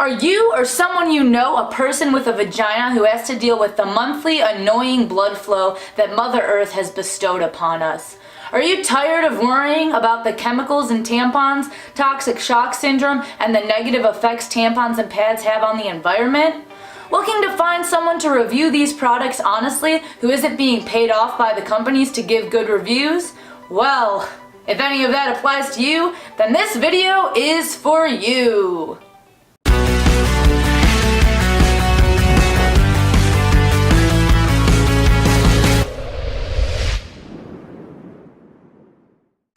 Are you or someone you know a person with a vagina who has to deal with the monthly annoying blood flow that Mother Earth has bestowed upon us? Are you tired of worrying about the chemicals in tampons, toxic shock syndrome, and the negative effects tampons and pads have on the environment? Looking to find someone to review these products honestly who isn't being paid off by the companies to give good reviews? Well, if any of that applies to you, then this video is for you.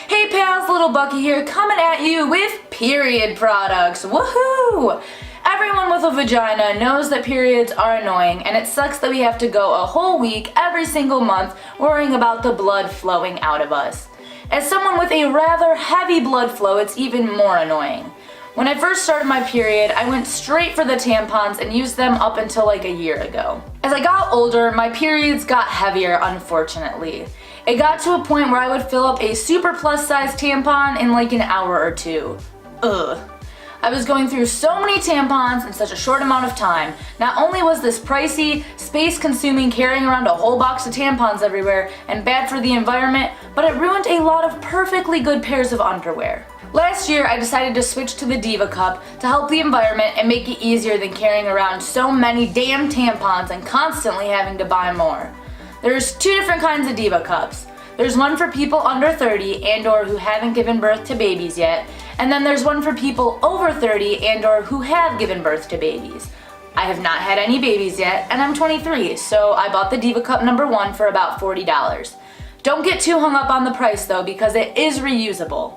Hey pals, Little Bucky here, coming at you with period products. Woohoo! Everyone with a vagina knows that periods are annoying, and it sucks that we have to go a whole week every single month worrying about the blood flowing out of us. As someone with a rather heavy blood flow, it's even more annoying. When I first started my period, I went straight for the tampons and used them up until like a year ago. As I got older, my periods got heavier, unfortunately. It got to a point where I would fill up a super plus size tampon in like an hour or two. Ugh. I was going through so many tampons in such a short amount of time. Not only was this pricey, space-consuming carrying around a whole box of tampons everywhere and bad for the environment, but it ruined a lot of perfectly good pairs of underwear. Last year, I decided to switch to the Diva Cup to help the environment and make it easier than carrying around so many damn tampons and constantly having to buy more. There's two different kinds of Diva Cups. There's one for people under 30 and/or who haven't given birth to babies yet, and then there's one for people over 30 and/or who have given birth to babies. I have not had any babies yet, and I'm 23, so I bought the Diva Cup number 1 for about $40. Don't get too hung up on the price though, because it is reusable.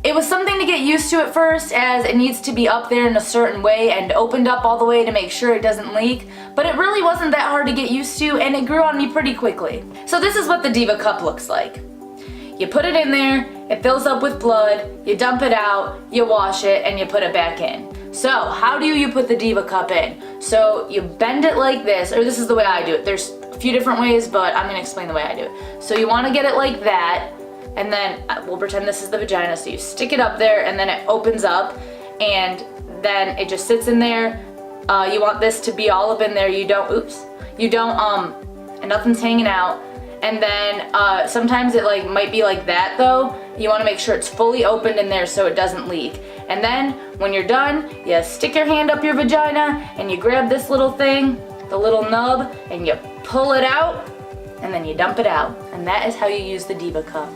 It was something to get used to at first, as it needs to be up there in a certain way and opened up all the way to make sure it doesn't leak, but it really wasn't that hard to get used to, and it grew on me pretty quickly. So this is what the Diva Cup looks like. You put it in there, it fills up with blood, you dump it out, you wash it, and you put it back in. So how do you put the Diva Cup in? So you bend it like this, or this is the way I do it. There's a few different ways, but I'm gonna explain the way I do it. So you wanna get it like that, and then we'll pretend this is the vagina, so you stick it up there and then it opens up and then it just sits in there. You want this to be all up in there, and nothing's hanging out. And then sometimes it might be like that though. You want to make sure it's fully opened in there so it doesn't leak. And then when you're done, you stick your hand up your vagina and you grab this little thing, the little nub, and you pull it out and then you dump it out. And that is how you use the Diva Cup.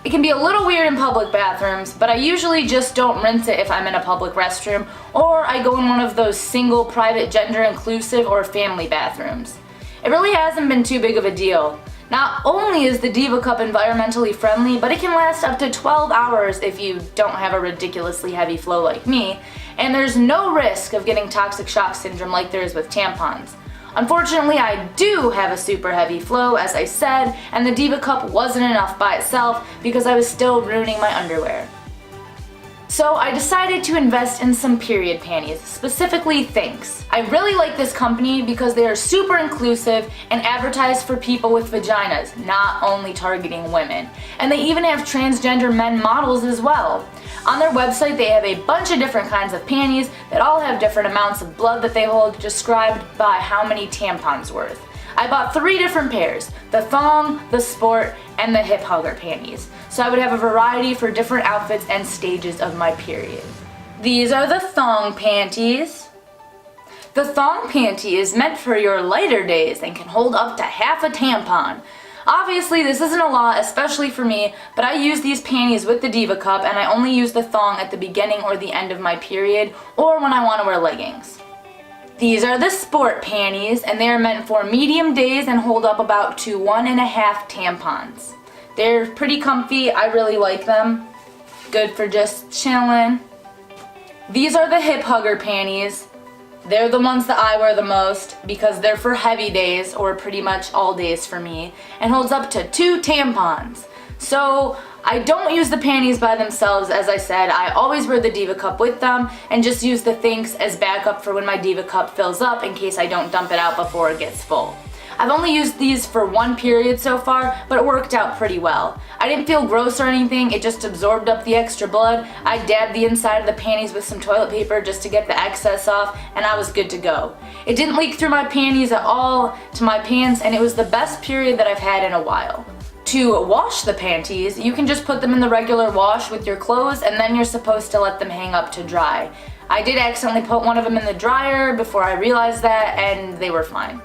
It can be a little weird in public bathrooms, but I usually just don't rinse it if I'm in a public restroom, or I go in one of those single, private, gender-inclusive, or family bathrooms. It really hasn't been too big of a deal. Not only is the Diva Cup environmentally friendly, but it can last up to 12 hours if you don't have a ridiculously heavy flow like me, and there's no risk of getting toxic shock syndrome like there is with tampons. Unfortunately, I do have a super heavy flow, as I said, and the Diva Cup wasn't enough by itself because I was still ruining my underwear. So I decided to invest in some period panties, specifically Thinx. I really like this company because they are super inclusive and advertise for people with vaginas, not only targeting women. And they even have transgender men models as well. On their website they have a bunch of different kinds of panties that all have different amounts of blood that they hold, described by how many tampons worth. I bought 3 different pairs, the thong, the sport, and the hip hugger panties, so I would have a variety for different outfits and stages of my period. These are the thong panties. The thong panty is meant for your lighter days and can hold up to half a tampon. Obviously this isn't a lot, especially for me, but I use these panties with the Diva Cup, and I only use the thong at the beginning or the end of my period, or when I want to wear leggings. These are the sport panties, and they are meant for medium days and hold up about to 1.5 tampons. They're pretty comfy, I really like them. Good for just chilling. These are the hip hugger panties. They're the ones that I wear the most because they're for heavy days, or pretty much all days for me, and holds up to 2 tampons. So I don't use the panties by themselves, as I said. I always wear the Diva Cup with them and just use the Thinx as backup for when my Diva Cup fills up in case I don't dump it out before it gets full. I've only used these for one period so far, but it worked out pretty well. I didn't feel gross or anything, it just absorbed up the extra blood. I dabbed the inside of the panties with some toilet paper just to get the excess off, and I was good to go. It didn't leak through my panties at all to my pants, and it was the best period that I've had in a while. To wash the panties, you can just put them in the regular wash with your clothes, and then you're supposed to let them hang up to dry. I did accidentally put one of them in the dryer before I realized that, and they were fine.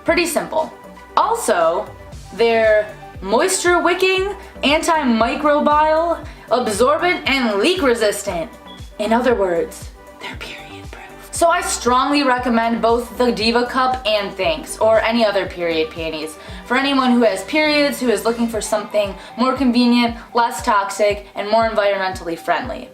Pretty simple. Also, they're moisture wicking, antimicrobial, absorbent, and leak resistant. In other words, they're period proof. So I strongly recommend both the Diva Cup and Thinx, or any other period panties, for anyone who has periods, who is looking for something more convenient, less toxic, and more environmentally friendly.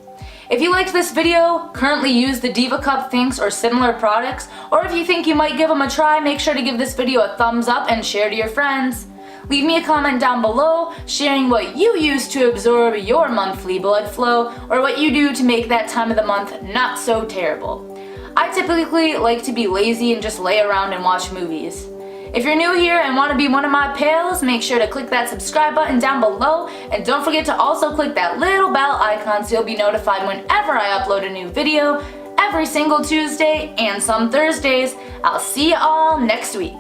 If you liked this video, currently use the Diva Cup, Thinx, or similar products, or if you think you might give them a try, make sure to give this video a thumbs up and share to your friends. Leave me a comment down below sharing what you use to absorb your monthly blood flow, or what you do to make that time of the month not so terrible. I typically like to be lazy and just lay around and watch movies. If you're new here and want to be one of my pals, make sure to click that subscribe button down below, and don't forget to also click that little bell icon so you'll be notified whenever I upload a new video every single Tuesday and some Thursdays. I'll see you all next week.